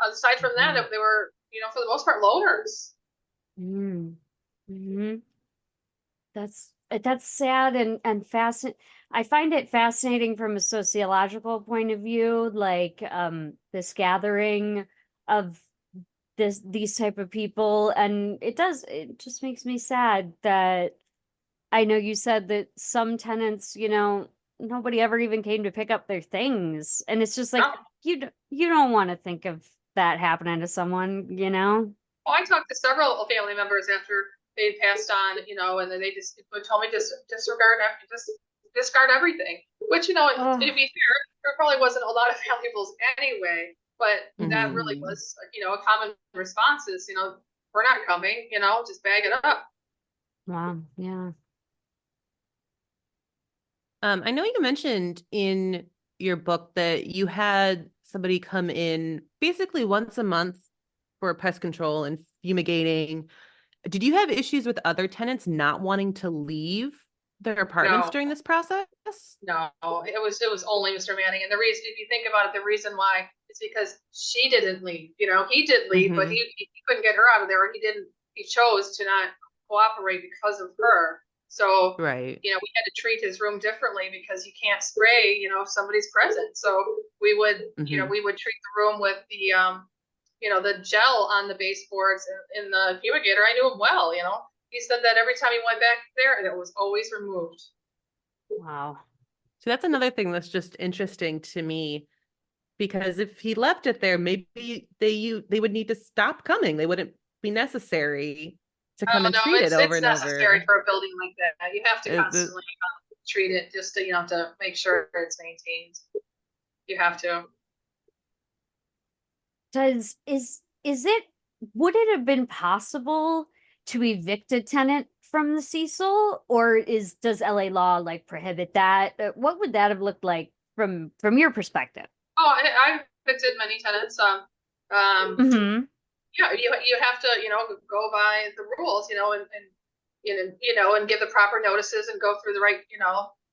Aside from that, they were, for the most part, loners. Mm-hmm. That's sad and fascinating. I find it fascinating from a sociological point of view, like this gathering of these type of people, and it just makes me sad that I know you said that some tenants, nobody ever even came to pick up their things, and it's just like No. you don't want to think of that happening to someone. Oh, I talked to several family members after they passed on, and then they just told me discard everything. Which, to be fair, there probably wasn't a lot of valuables anyway. But that really was, a common response is, we're not coming, just bag it up. Wow. Yeah. I know you mentioned in your book that you had somebody come in basically once a month for pest control and fumigating. Did you have issues with other tenants not wanting to leave their apartments No. during this process? No, it was only Mr. Manning, and the reason, if you think about it, the reason why is because she didn't leave. He did leave, but he couldn't get her out of there. He chose to not cooperate because of her. So Right. we had to treat his room differently because you can't spray, if somebody's present. So we would, we would treat the room with the gel on the baseboards in the fumigator. I knew him well. He said that every time he went back there, it was always removed. Wow. So that's another thing that's just interesting to me, because if he left it there, maybe they would need to stop coming. They wouldn't be necessary to come Oh and no, treat it over it's and necessary over. for a building like that. You have to Is it? constantly treat it just to make sure it's maintained. You have to. Would it have been possible to evict a tenant from the Cecil, or does LA law like prohibit that? What would that have looked like from your perspective? Oh, I've evicted many tenants. Mm-hmm. Yeah, you have to go by the rules, and give the proper notices and go through the right,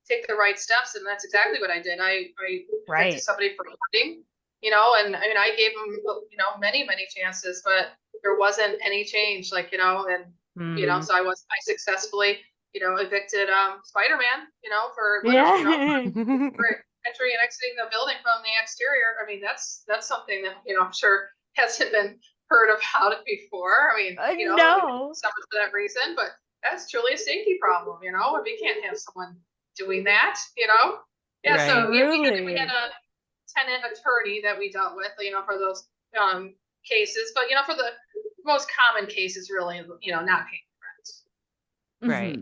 take the right steps, and that's exactly what I did. I evicted somebody for hoarding, and I mean I gave them many chances, but there wasn't any change, like and so I successfully evicted Spider-Man, for Yeah. for entering and exiting the building from the exterior. I mean that's something that I'm sure hasn't been heard about it before. I mean, No. suffered for that reason, but that's truly a safety problem, if you can't have someone doing that. Yeah, Right. so we Truly. had a tenant attorney that we dealt with, for those cases, but for the most common cases, really, not paying rent. Right.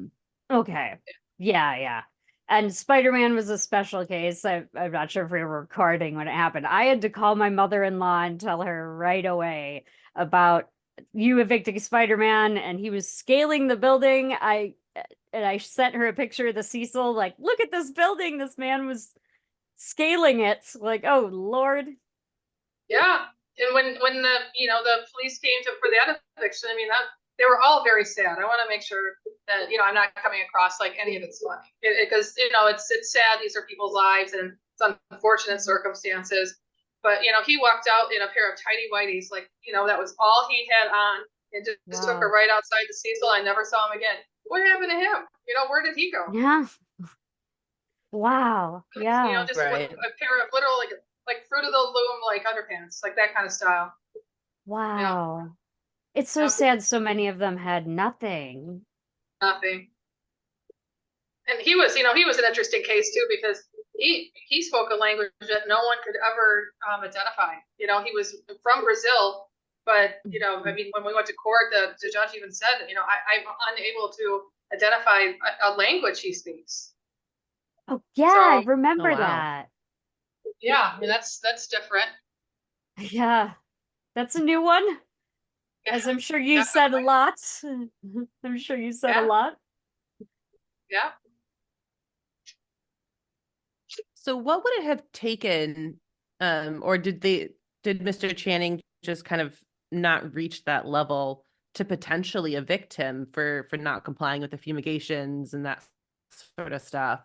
Okay. Yeah. And Spider-Man was a special case. I'm not sure if we were recording when it happened. I had to call my mother-in-law and tell her right away about you evicting Spider-Man, and he was scaling the building. I sent her a picture of the Cecil, like, look at this building. This man was scaling it. Like, oh Lord. Yeah, and when the police came for that eviction, I mean they were all very sad. I want to make sure that I'm not coming across like any of it's funny, because it's sad. These are people's lives, and it's unfortunate circumstances. But he walked out in a pair of tidy whities, like that was all he had on, and just took her right outside the Cecil. I never saw him again. What happened to him? Where did he go? Yeah. Wow. Yeah. Just Right. a pair of literal like Fruit of the Loom like underpants, like that kind of style. Wow. It's so sad so many of them had nothing. Nothing. And he was, he was an interesting case too, because he spoke a language that no one could ever identify. He was from Brazil, but I mean, when we went to court, the judge even said, I'm unable to identify a language he speaks. Oh yeah, So, I remember Oh, wow. that. yeah, I mean, that's different. Yeah, that's a new one. As I'm sure you said a lot. I'm sure you said a lot. Yeah. So what would it have taken, or did Mr. Channing just kind of not reach that level to potentially evict him for not complying with the fumigations and that sort of stuff?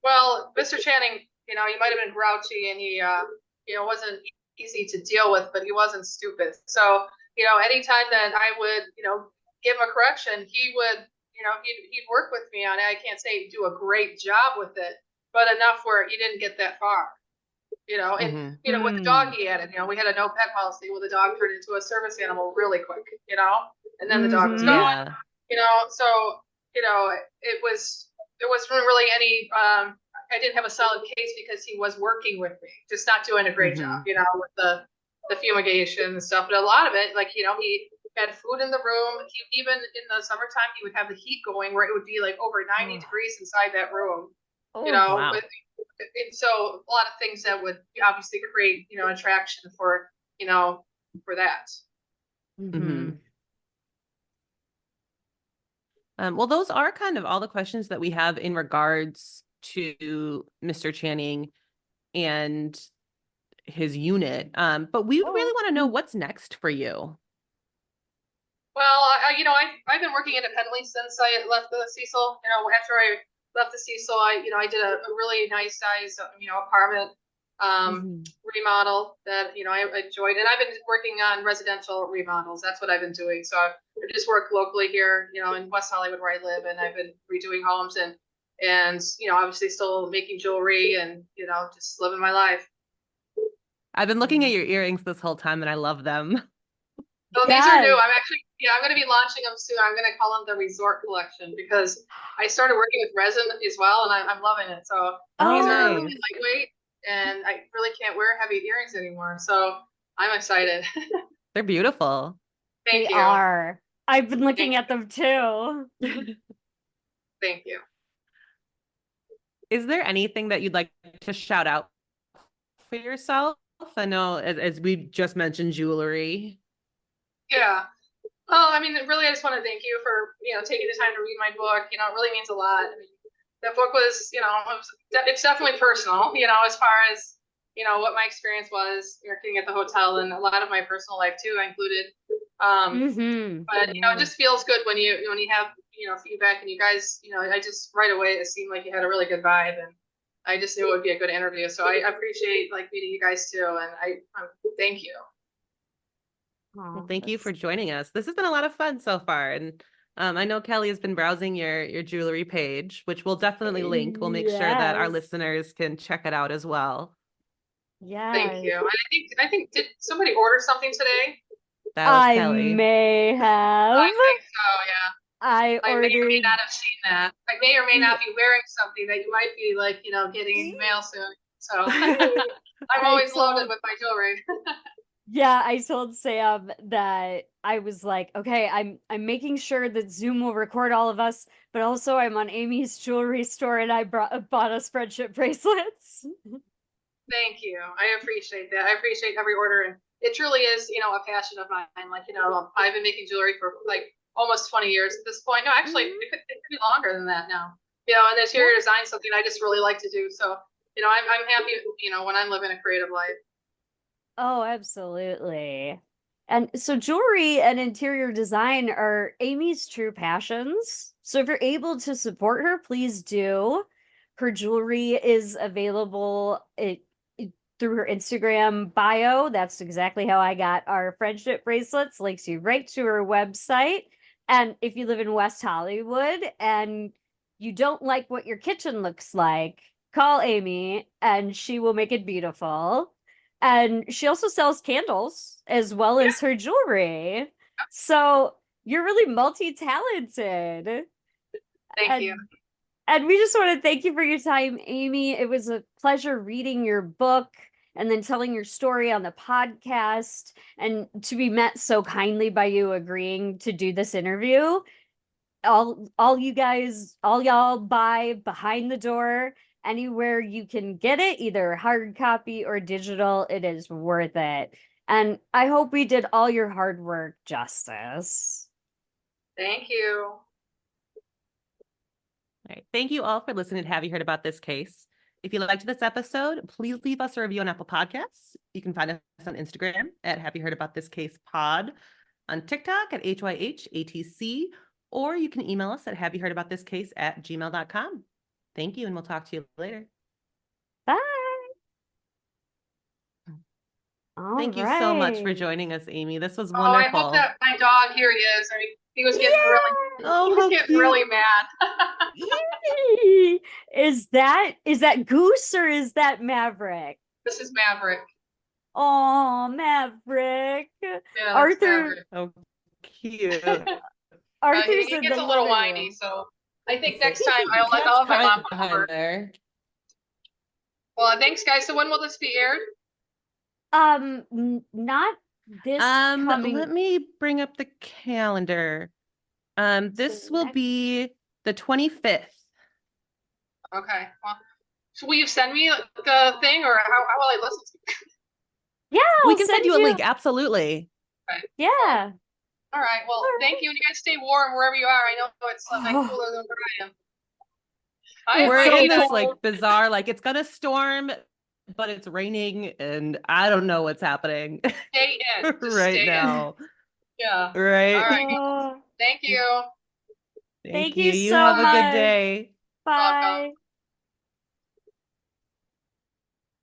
Well, Mr. Channing, he might have been grouchy, and he, wasn't easy to deal with, but he wasn't stupid. So, anytime that I would, give him a correction, he would, he'd work with me on it. I can't say he'd do a great job with it, but enough where he didn't get that far. And with the dog he had it, we had a no pet policy. Well, the dog turned into a service animal really quick, and then the dog was gone. Yeah. So it was there wasn't really any. I didn't have a solid case because he was working with me, just not doing a great job, with the fumigation and stuff. But a lot of it, like he had food in the room. Even in the summertime, he would have the heat going where it would be like over 90 degrees inside that room. Wow. And so a lot of things that would obviously create, attraction for, for that. Well, those are kind of all the questions that we have in regards to Mr. Channing and his unit. But we really want to know what's next for you. Well, I've been working independently since I left the Cecil. After I left the Cecil, I did a really nice size, apartment remodel that, I enjoyed. And I've been working on residential remodels. That's what I've been doing. So I just work locally here, in West Hollywood where I live, and I've been redoing homes and obviously still making jewelry and, just living my life. I've been looking at your earrings this whole time and I love them. So these are new. I'm going to be launching them soon. I'm going to call them the Resort Collection because I started working with resin as well, and I'm loving it. So these are really lightweight, and I really can't wear heavy earrings anymore. So I'm excited. They're beautiful. Thank you. They are. I've been looking at them too. Thank you. Is there anything that you'd like to shout out for yourself? I know, as we just mentioned, jewelry. Yeah. Well, I mean, really, I just want to thank you for, taking the time to read my book. It really means a lot. I mean, that book was, it's definitely personal, as far as, what my experience was working at the hotel, and a lot of my personal life too, I included. But, it just feels good when you have, feedback, and you guys, I just right away, it seemed like you had a really good vibe, and I just knew it would be a good interview. So I appreciate meeting you guys too. And I thank you. Well, thank you for joining us. This has been a lot of fun so far. And I know Kelly has been browsing your jewelry page, which we'll definitely link. We'll make sure that our listeners can check it out as well. Yeah. Thank you. And I think did somebody order something today? That was Kelly. I may have. I think so, yeah. I may or may not have seen that. I may or may not be wearing something that you might be getting in the mail soon. So I'm always loaded with my jewelry. Yeah, I told Sam that I was like, okay, I'm making sure that Zoom will record all of us, but also I'm on Amy's jewelry store and I bought us friendship bracelets. Thank you. I appreciate that. I appreciate every order, and it truly is, a passion of mine. I've been making jewelry for almost 20 years at this point. No, actually, it could be longer than that now. And interior design is something I just really like to do. So, I'm happy, when I'm living a creative life. Oh, absolutely. And so jewelry and interior design are Amy's true passions. So if you're able to support her, please do. Her jewelry is available through her Instagram bio. That's exactly how I got our friendship bracelets. Links you right to her website. And if you live in West Hollywood and you don't like what your kitchen looks like, call Amy and she will make it beautiful. And she also sells candles as well as her jewelry. So you're really multi-talented. Thank you. And we just want to thank you for your time, Amy. It was a pleasure reading your book and then telling your story on the podcast, and to be met so kindly by you agreeing to do this interview. All you guys, all y'all buy Behind the Door anywhere you can get it, either hard copy or digital. It is worth it. And I hope we did all your hard work justice. Thank you. All right. Thank you all for listening to Have You Heard About This Case? If you liked this episode, please leave us a review on Apple Podcasts. You can find us on Instagram at Have You Heard About This Case Pod, on TikTok at HYHATC, or you can email us at haveyouheardaboutThisCase@gmail.com. Thank you, and we'll talk to you later. Bye. Thank you so much for joining us, Amy. This was Oh, I wonderful. hope that my dog, here he is. I mean, he was getting Oh, he was how getting cute. really mad. Yay! Is that Goose or is that Maverick? This is Maverick. Oh, Maverick. Yeah, Arthur. Maverick. Oh, cute. Arthur's he in gets the a little living whiny, room. so I think next time I'll have my mom come over. There. Well, thanks, guys. So when will this be aired? Not this coming. Let me bring up the calendar. This will be the 25th. Okay. Well, so will you send me the thing, or how will I listen to it? Yeah, we can send you a link. Absolutely. Okay. Yeah. All right. Well, thank you, and you guys stay warm wherever you are. I know it's like cooler than where I am. We're I in hate this it. like bizarre, like it's gonna storm, but it's raining, and I don't know what's happening Stay in. Just right stay now. In. Yeah. Right. All right. Thank you. Thank you. you You so have a much. good day. Bye. Welcome.